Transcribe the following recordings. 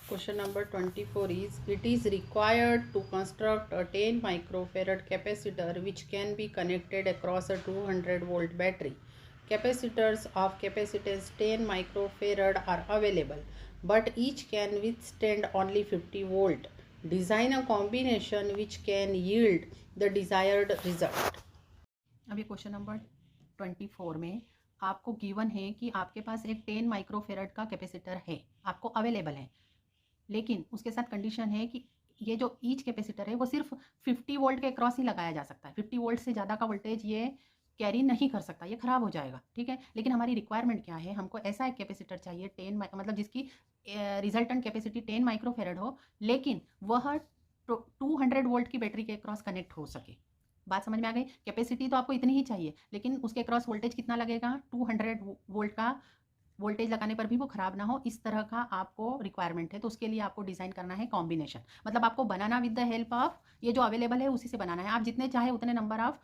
Question number 24 is, it is required to construct a 10 microfarad capacitor which can be connected across a 200 volt battery. Capacitors of capacitance 10 microfarad are available, but each can withstand only 50 volt. Design a combination which can yield the desired result. अभी question number 24 में आपको given है कि आपके पास एक 10 microfarad का capacitor है, आपको अवेलेबल है, लेकिन उसके साथ कंडीशन है कि ये जो ईच कैपेसिटर है वो सिर्फ 50 वोल्ट के क्रॉस ही लगाया जा सकता है। 50 वोल्ट से ज़्यादा का वोल्टेज ये कैरी नहीं कर सकता, ये खराब हो जाएगा, ठीक है। लेकिन हमारी रिक्वायरमेंट क्या है, हमको ऐसा एक कैपेसिटर चाहिए 10 मतलब जिसकी रिजल्टेंट कैपेसिटी 10 माइक्रोफेरेड हो, लेकिन वह 200 वोल्ट की बैटरी के क्रॉस कनेक्ट हो सके। बात समझ में आ गई। कैपेसिटी तो आपको इतनी ही चाहिए, लेकिन उसके क्रॉस वोल्टेज कितना लगेगा, 200 वोल्ट का वोल्टेज लगाने पर भी वो खराब ना हो, इस तरह का आपको रिक्वायरमेंट है। तो उसके लिए आपको डिज़ाइन करना है कॉम्बिनेशन, मतलब आपको बनाना विद द हेल्प ऑफ ये जो अवेलेबल है उसी से बनाना है। आप जितने चाहे उतने नंबर ऑफ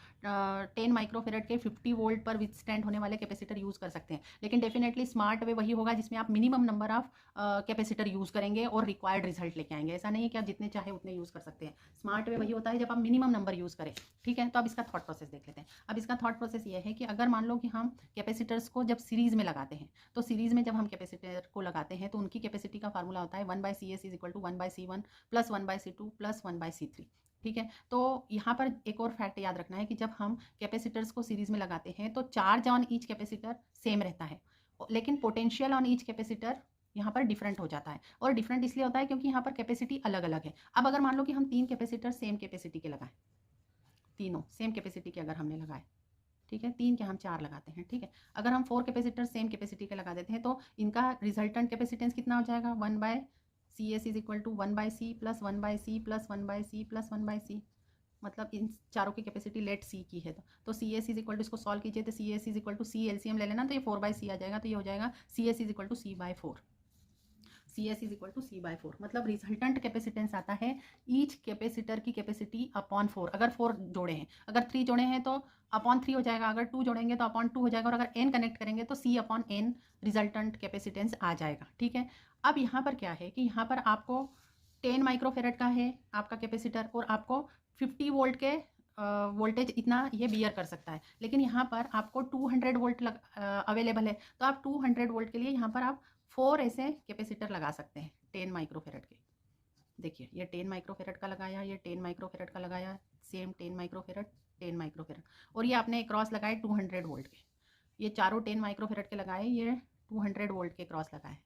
10 माइक्रोफेरेड के 50 वोल्ट पर विथ स्टैंड होने वाले कैपेसिटर यूज़ कर सकते हैं, लेकिन डेफिनेटली स्मार्ट वे वही होगा जिसमें आप minimum number of capacitor use करेंगे और रिक्वायर्ड रिजल्ट लेके आएंगे। ऐसा नहीं है कि आप जितने चाहे उतने यूज़ कर सकते हैं। स्मार्ट वे वही होता है जब आप मिनिमम नंबर यूज़ करें, ठीक है। तो अब इसका थॉट प्रोसेस देख लेते हैं। अब इसका थॉट प्रोसेस ये है कि अगर मान लो कि हम कैपेसिटर्स को जब सीरीज़ में लगाते हैं, तो सीरीज़ में जब हम कैपेसिटर को लगाते हैं तो उनकी कैपेसिटी का फार्मूला होता है 1/CS is equal to 1/C1 plus 1/C2 plus 1/C3, ठीक है। तो यहाँ पर एक और फैक्ट याद रखना है कि जब हम कैपेसिटर्स को सीरीज़ में लगाते हैं तो charge on each capacitor same रहता है, लेकिन पोटेंशियल ऑन ईच कैपेसिटर यहाँ पर डिफरेंट हो जाता है। और डिफरेंट इसलिए होता है क्योंकि यहाँ पर कैपेसिटी अलग अलग है। अब अगर मान लो कि हम 3 कैपेसिटर सेम कैपेसिटी के लगाएं, तीनों सेम कैपेसिटी के अगर हमने लगाए, ठीक है, 3 के हम 4 लगाते हैं, ठीक है। अगर हम 4 कैपेसिटर सेम कैपेसिटी के लगा देते हैं तो इनका रिजल्टेंट कैपेसिटेंस कितना हो जाएगा, 1/CS is equal to 1/C plus 1/C plus 1/C plus 1/C। मतलब इन चारों की कैपेसिटी लेट सी की है, तो C S is equal to, इसको सॉल्व कीजिए तो C S is equal to C LCM ले लेना, तो ये 4/C आ जाएगा, तो ये हो जाएगा C S is equal to C/4। C S is equal to C/4 मतलब रिजल्टेंट कैपेसिटेंस आता है ईच कैपेसिटर की कैपेसिटी अपॉन 4। अगर 4 जोड़े हैं, अगर 3 जोड़े हैं तो अपॉन 3 हो जाएगा, अगर 2 जोड़ेंगे तो अपॉन 2 हो जाएगा, और अगर n कनेक्ट करेंगे तो C/n रिजल्टेंट कैपेसिटेंस आ जाएगा, ठीक है। अब यहाँ पर क्या है कि यहाँ पर आपको 10 माइक्रोफेरेड का है आपका कैपेसिटर, और आपको 50 वोल्ट के वोल्टेज इतना ये बियर कर सकता है, लेकिन यहाँ पर आपको 200 वोल्ट अवेलेबल है। तो आप 200 वोल्ट के लिए यहाँ पर आप 4 ऐसे कैपेसिटर लगा सकते हैं 10 माइक्रोफेरेड के। देखिए ये 10 माइक्रोफेरेड का लगाया, ये 10 माइक्रोफेरेड का लगाया, सेम 10 माइक्रोफेरेड 10 माइक्रोफेरेड, और ये आपने क्रॉस लगाए 200 वोल्ट के। ये चारों 10 माइक्रोफेरेड के लगाए, ये 200 वोल्ट के क्रॉस लगाए,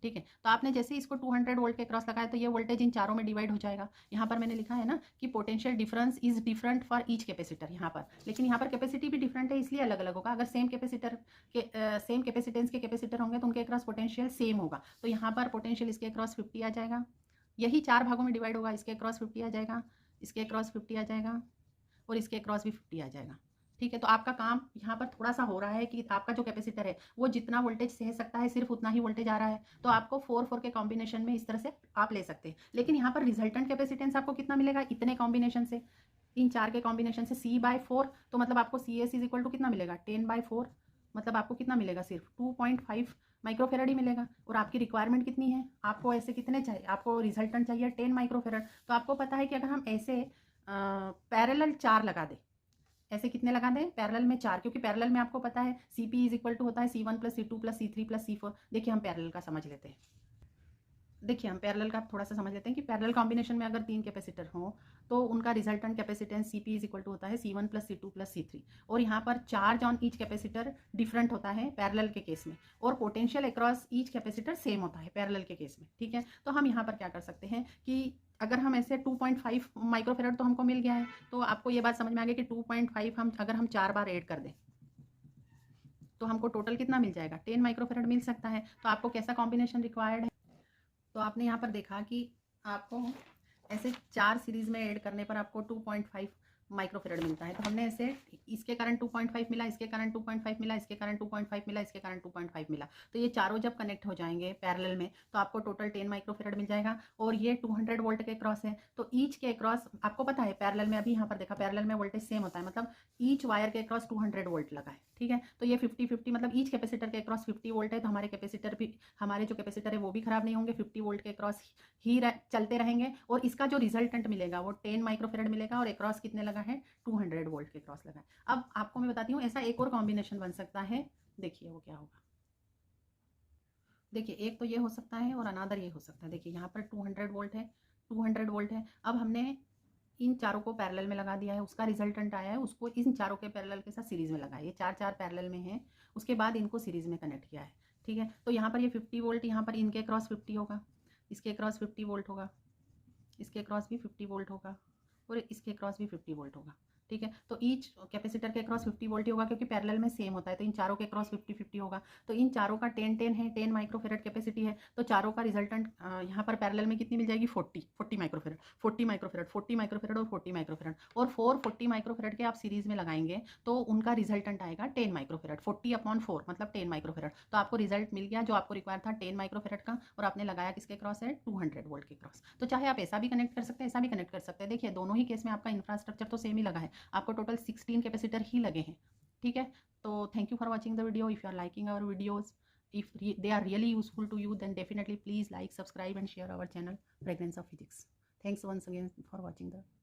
ठीक है। तो आपने जैसे इसको 200 वोल्ट के क्रॉस लगाया तो ये वोल्टेज इन चारों में डिवाइड हो जाएगा। यहाँ पर मैंने लिखा है ना कि potential difference is different for each capacitor यहाँ पर, लेकिन यहाँ पर कैपेसिटी भी डिफरेंट है इसलिए अलग अलग होगा। अगर सेम कैपेसिटर के सेम कैपेसिटेंस के कैपेसिटर होंगे तो उनके क्रॉस पोटेंशियल सेम होगा, तो यहाँ पर पोटेंशियल इसके क्रॉस 50 आ जाएगा, यही 4 भागों में डिवाइड होगा, इसके क्रॉस 50 आ जाएगा, इसके क्रॉस 50 आ जाएगा, और इसके क्रॉस भी 50 आ जाएगा, ठीक है। तो आपका काम यहाँ पर थोड़ा सा हो रहा है कि आपका जो कैपेसिटर है वो जितना वोल्टेज सह सकता है सिर्फ उतना ही वोल्टेज आ रहा है, तो आपको 4 के कॉम्बिनेशन में इस तरह से आप ले सकते हैं। लेकिन यहाँ पर रिजल्टेंट कैपेसिटेंस आपको कितना मिलेगा इतने कॉम्बिनेशन से, इन 4 के कॉम्बिनेशन से C/4, तो मतलब आपको C S is equal to कितना मिलेगा 10/4, मतलब आपको कितना मिलेगा सिर्फ 2.5 माइक्रोफेरेड ही मिलेगा। और आपकी रिक्वायरमेंट कितनी है, आपको ऐसे कितने चाहिए, आपको रिजल्टेंट चाहिए 10 माइक्रोफेरेड। तो आपको पता है कि अगर हम ऐसे पैरेलल 4 लगा दें, ऐसे कितने लगा दें पैरेलल में 4, क्योंकि पैरेलल में आपको पता है CP इज इक्वल टू होता है C1 plus C2 plus C3 plus C4। देखिए हम पैरेलल का समझ लेते हैं, देखिए हम पैरेलल का थोड़ा सा समझ लेते हैं कि पैरेलल कॉम्बिनेशन में अगर 3 कैपेसिटर हो तो उनका resultant capacitance CP is equal to होता है C1 plus C2 plus C3, और यहाँ पर charge on each capacitor different होता है पैरेलल के केस में, और potential across each capacitor same होता है पैरेलल के केस में, ठीक है। तो हम यहाँ पर क्या कर सकते हैं कि अगर हम ऐसे 2.5 माइक्रोफेरेड तो हमको मिल गया है, तो आपको ये बात समझ में आ गई कि 2.5 हम अगर हम 4 बार ऐड कर दें तो हमको टोटल कितना मिल जाएगा 10 माइक्रोफेरेड मिल सकता है। तो आपको कैसा कॉम्बिनेशन रिक्वायर्ड है, तो आपने यहाँ पर देखा कि आपको ऐसे 4 सीरीज़ में ऐड करने पर आपको 2.5 माइक्रोफेरेड मिलता है। तो हमने ऐसे इसके कारण 2.5 मिला, इसके कारण 2.5 मिला, इसके कारण 2.5 मिला, इसके कारण 2.5 मिला। तो ये चारों जब कनेक्ट हो जाएंगे पैरेलल में तो आपको टोटल 10 माइक्रोफेरेड मिल जाएगा। और ये 200 वोल्ट के क्रॉस है, तो ईच के क्रॉस आपको पता है पैरेलल में, अभी यहाँ पर देखा पैरेलल में वोल्टेज सेम होता है, मतलब ईच वायर के क्रॉस 200 वोल्ट लगा है। ठीक है, तो ये 50-50 मतलब ईच कैपेसिटर के क्रॉस 50 वोल्ट है, तो हमारे कैपेसिटर भी, हमारे जो कैपेसिटर है वो भी खराब नहीं होंगे, 50 वोल्ट के क्रॉस ही चलते रहेंगे। और इसका जो रिजल्टेंट मिलेगा वो 10 माइक्रोफेरेड मिलेगा, और क्रॉस कितने लगा है, 200 वोल्ट के क्रॉस लगा है। अब आपको मैं बताती हूँ ऐसा एक और कॉम्बिनेशन बन सकता है, देखिए वो क्या होगा। देखिए एक तो ये हो सकता है और अनादर ये हो सकता है। देखिए यहाँ पर 200 वोल्ट है, 200 वोल्ट है। अब हमने इन चारों को पैरेलल में लगा दिया है, उसका रिजल्टेंट आया है, उसको इन चारों के पैरेलल के साथ सीरीज में लगाया। ये चार पैरेलल में है, उसके बाद इनको सीरीज में कनेक्ट किया है। ठीक है, तो यहाँ पर ये 50 वोल्ट, यहाँ पर इनके क्रॉस 50 होगा, इसके क्रॉस 50 वोल्ट होगा, इसके क्रॉस भी 50 वोल्ट होगा, और इसके क्रॉस भी 50 वोल्ट होगा। ठीक है, तो ईच कैपेसिटर के क्रॉस 50 वोल्ट ही होगा, क्योंकि पैरेलल में सेम होता है, तो इन चारों के क्रॉस 50-50 होगा। तो इन चारों का 10-10 है, 10 माइक्रोफेरेड कैपेसिटी है, तो चारों का रिजल्टेंट यहाँ पर पैरेलल में कितनी मिल जाएगी, 40 माइक्रोफेरेड, 40 माइक्रोफेरेड, 40 माइक्रोफेरेड और 40 माइक्रोफेरेड। और 40 माइक्रोफेरेड के आप सीरीज में लगाएंगे तो उनका रिजल्टेंट आएगा 10 माइक्रोफेरेड, 40/4 मतलब 10 माइक्रोफेरेड। तो आपको रिजल्ट मिल गया जो आपको रिक्वायर था 10 माइक्रोफेरेड का, और आपने लगाया किसके क्रॉस है, 200 वोल्ट के क्रॉस। तो चाहे आप ऐसा भी कनेक्ट कर सकते हैं, ऐसा भी कनेक्ट कर सकते हैं। देखिए दोनों ही केस में आपका इंफ्रास्ट्रक्चर तो सेम ही लगा है, आपको टोटल 16 कैपेसिटर ही लगे हैं। ठीक है, तो thank you for watching the video. If you are liking our videos, if they are really useful to you, then definitely please like, subscribe and share our channel Fragrance of Physics. Thanks once again for watching the